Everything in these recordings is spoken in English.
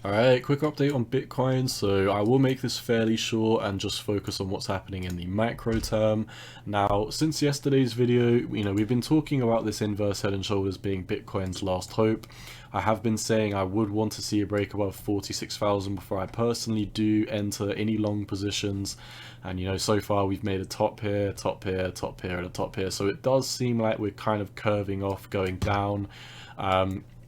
Alright, quick update on Bitcoin. So I will make this fairly short and just focus on what's happening in the macro term. Now, since yesterday's video, we've been talking about this inverse head and shoulders being Bitcoin's last hope. I have been saying I would want to see a break above 46,000 before I personally do enter any long positions. And so far we've made a top here, top here, top here, and a top here. So it does seem like we're kind of curving off, going down.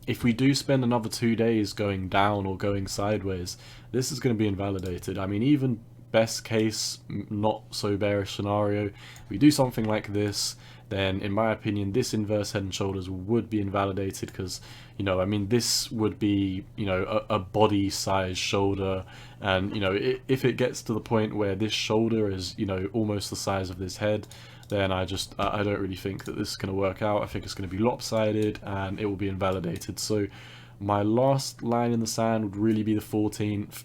If we do spend another 2 days going down or going sideways, this is going to be invalidated. I mean, even best case, not so bearish scenario, we do something like this, then in my opinion, this inverse head and shoulders would be invalidated because, I mean, this would be, a body size shoulder. And, if it gets to the point where this shoulder is, almost the size of this head, then I don't really think that this is going to work out. I think it's going to be lopsided and it will be invalidated. So my last line in the sand would really be the 14th,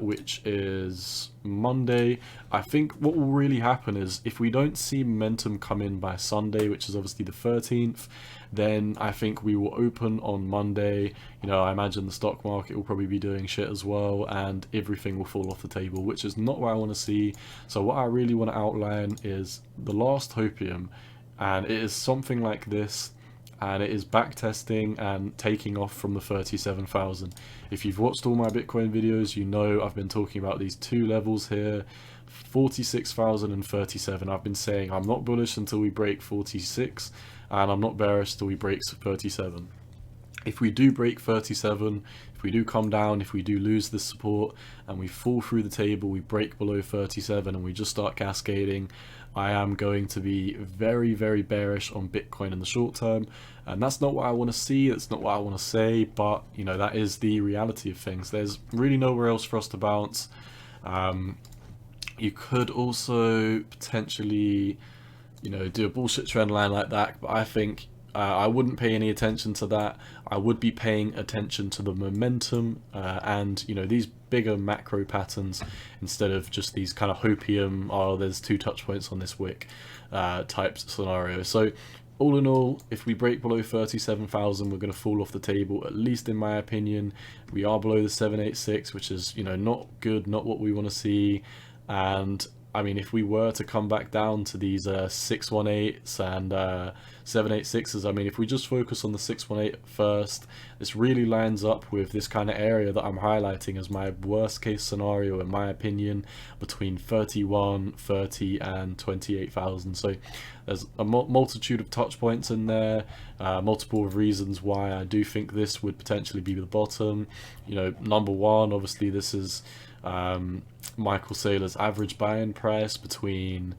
which is Monday. I think what will really happen is if we don't see momentum come in by Sunday, which is obviously the 13th, then I think we will open on Monday. I imagine the stock market will probably be doing shit as well and everything will fall off the table, which is not what I want to see. So what I really want to outline is the last hopium, and it is something like this, and it is backtesting and taking off from the 37,000. If you've watched all my Bitcoin videos, I've been talking about these two levels here, 46,000 and 37. I've been saying I'm not bullish until we break 46, and I'm not bearish till we break 37. If we do break 37, if we do come down, if we do lose this support and we fall through the table, we break below 37 and we just start cascading, I am going to be very, very bearish on Bitcoin in the short term. And that's not what I want to see, that's not what I want to say, but that is the reality of things. There's really nowhere else for us to bounce. You could also potentially, do a bullshit trend line like that, but I think I wouldn't pay any attention to that. I would be paying attention to the momentum and these bigger macro patterns instead of just these kind of hopium, oh there's 2 touch points on this wick type scenario. So all in all, if we break below 37,000, we're going to fall off the table, at least in my opinion. We are below the 786, which is not good, not what we want to see. And I mean, if we were to come back down to these 618s and 786s, I mean, if we just focus on the 618 first, this really lines up with this kind of area that I'm highlighting as my worst case scenario, in my opinion, between 31, 30 and 28,000. So there's a multitude of touch points in there, multiple reasons why I do think this would potentially be the bottom. Number one, obviously this is Michael Saylor's average buy-in price between,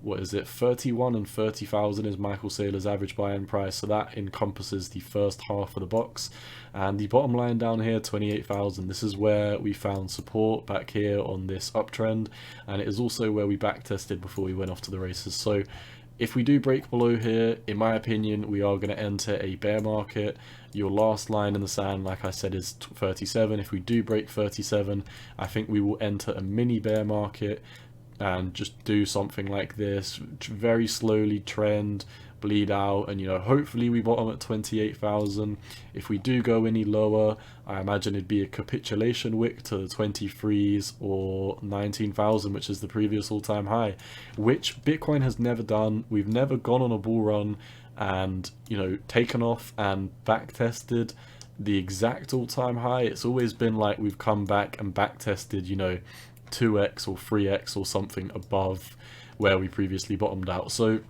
31 and 30,000 is Michael Saylor's average buy-in price, so that encompasses the first half of the box. And the bottom line down here, 28,000, this is where we found support back here on this uptrend, and it is also where we back tested before we went off to the races. So if we do break below here, in my opinion, we are going to enter a bear market. Your last line in the sand, like I said, is 37. If we do break 37, I think we will enter a mini bear market and just do something like this, very slowly trend, bleed out, and hopefully we bottom at 28,000. If we do go any lower, I imagine it'd be a capitulation wick to the 23s or 19,000, which is the previous all-time high, which Bitcoin has never done. We've never gone on a bull run and taken off and back tested the exact all-time high. It's always been like we've come back and back tested 2x or 3x or something above where we previously bottomed out. So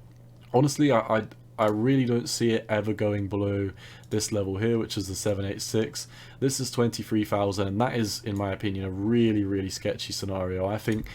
honestly, I really don't see it ever going below this level here, which is the 786. This is 23,000, and that is, in my opinion, a really, really sketchy scenario. I think,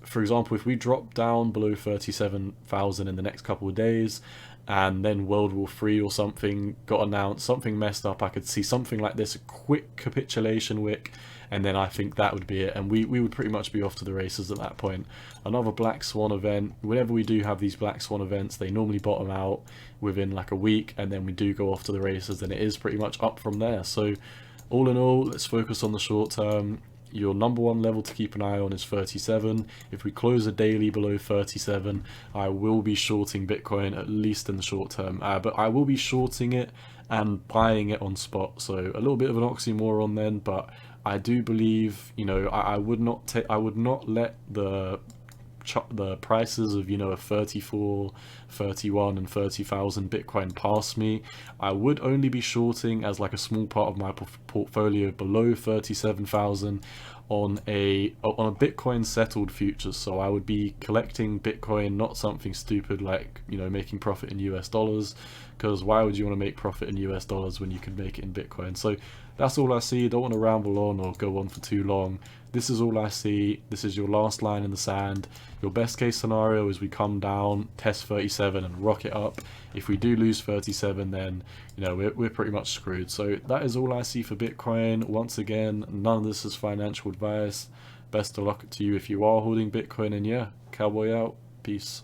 for example, if we drop down below 37,000 in the next couple of days, and then World War III or something got announced, something messed up, I could see something like this, a quick capitulation wick, and then I think that would be it, and we would pretty much be off to the races at that point. Another black swan event, whenever we do have these black swan events, they normally bottom out within like a week, and then we do go off to the races, and it is pretty much up from there. So all in all, let's focus on the short term. your number one level to keep an eye on is 37. If we close a daily below 37, I will be shorting Bitcoin, at least in the short term. But I will be shorting it and buying it on spot. So a little bit of an oxymoron then, but I do believe, you know, I would not let the prices of, you know, a 34, 31 and 30,000 Bitcoin pass me. I would only be shorting as like a small part of my portfolio below 37,000 on a Bitcoin settled futures. So I would be collecting Bitcoin, not something stupid like, you know, making profit in US dollars, because why would you want to make profit in US dollars when you could make it in Bitcoin? So that's all I see. Don't want to ramble on or go on for too long. This is all I see. This is your last line in the sand. Your best case scenario is we come down, test 37 and rock it up. If we do lose 37, then, you know, we're pretty much screwed. So that is all I see for Bitcoin. Once again, none of this is financial advice. Best of luck to you if you are holding Bitcoin, and yeah, cowboy out. Peace.